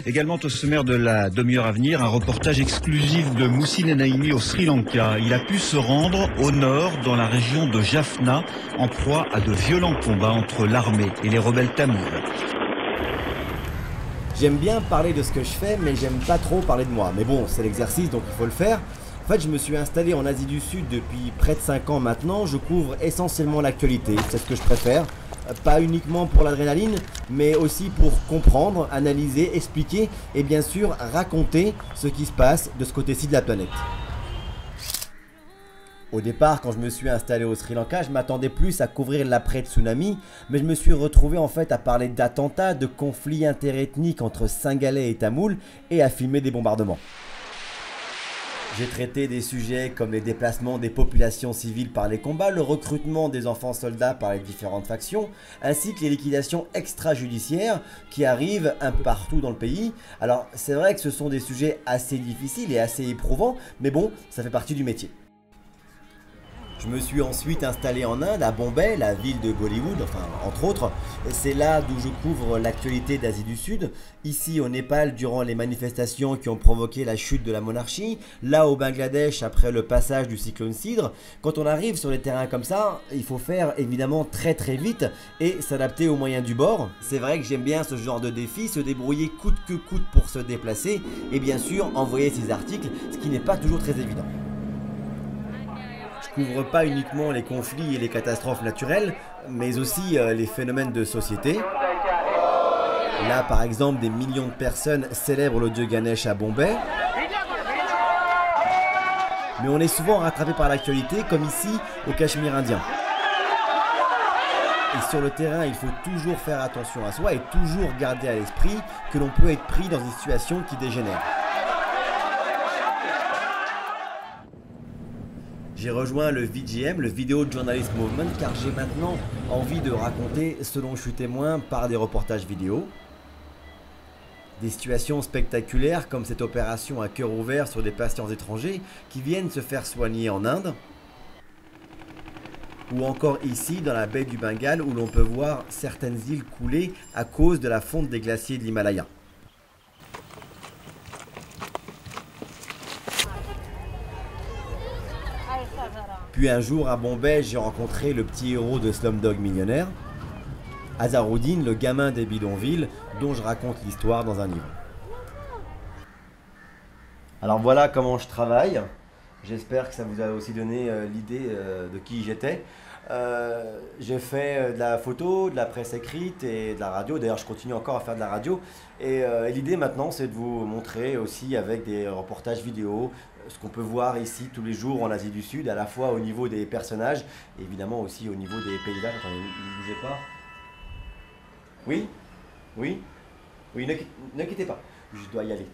Également au sommaire de la demi-heure à venir, un reportage exclusif de Moussine Naimi au Sri Lanka. Il a pu se rendre au nord, dans la région de Jaffna, en proie à de violents combats entre l'armée et les rebelles tamouls. J'aime bien parler de ce que je fais, mais j'aime pas trop parler de moi. Mais bon, c'est l'exercice, donc il faut le faire. En fait, je me suis installé en Asie du Sud depuis près de 5 ans maintenant. Je couvre essentiellement l'actualité, c'est ce que je préfère. Pas uniquement pour l'adrénaline, mais aussi pour comprendre, analyser, expliquer et bien sûr raconter ce qui se passe de ce côté-ci de la planète. Au départ, quand je me suis installé au Sri Lanka, je m'attendais plus à couvrir l'après-tsunami, mais je me suis retrouvé en fait à parler d'attentats, de conflits interethniques entre Singalais et Tamouls et à filmer des bombardements. J'ai traité des sujets comme les déplacements des populations civiles par les combats, le recrutement des enfants soldats par les différentes factions, ainsi que les liquidations extrajudiciaires qui arrivent un peu partout dans le pays. Alors c'est vrai que ce sont des sujets assez difficiles et assez éprouvants, mais bon, ça fait partie du métier. Je me suis ensuite installé en Inde, à Bombay, la ville de Bollywood, enfin entre autres. C'est là d'où je couvre l'actualité d'Asie du Sud. Ici au Népal durant les manifestations qui ont provoqué la chute de la monarchie. Là au Bangladesh après le passage du cyclone Sidr. Quand on arrive sur les terrains comme ça, il faut faire évidemment très vite et s'adapter aux moyens du bord. C'est vrai que j'aime bien ce genre de défi, se débrouiller coûte que coûte pour se déplacer et bien sûr envoyer ses articles, ce qui n'est pas toujours très évident. Je couvre pas uniquement les conflits et les catastrophes naturelles, mais aussi les phénomènes de société. Là, par exemple, des millions de personnes célèbrent le dieu Ganesh à Bombay. Mais on est souvent rattrapé par l'actualité, comme ici, au Cachemire indien. Et sur le terrain, il faut toujours faire attention à soi et toujours garder à l'esprit que l'on peut être pris dans une situation qui dégénère. J'ai rejoint le VJM, le Video Journalist Movement, car j'ai maintenant envie de raconter ce dont je suis témoin par des reportages vidéo. Des situations spectaculaires comme cette opération à cœur ouvert sur des patients étrangers qui viennent se faire soigner en Inde. Ou encore ici dans la baie du Bengale où l'on peut voir certaines îles couler à cause de la fonte des glaciers de l'Himalaya. Puis un jour à Bombay, j'ai rencontré le petit héros de Slumdog Millionnaire, Azharuddin, le gamin des bidonvilles, dont je raconte l'histoire dans un livre. Alors voilà comment je travaille. J'espère que ça vous a aussi donné l'idée de qui j'étais. J'ai fait de la photo, de la presse écrite et de la radio. D'ailleurs, je continue encore à faire de la radio. Et l'idée maintenant, c'est de vous montrer aussi avec des reportages vidéo ce qu'on peut voir ici tous les jours en Asie du Sud, à la fois au niveau des personnages, et évidemment aussi au niveau des paysages. Attendez, ne bougez pas. Oui? Oui? Oui, ne quittez pas. Je dois y aller.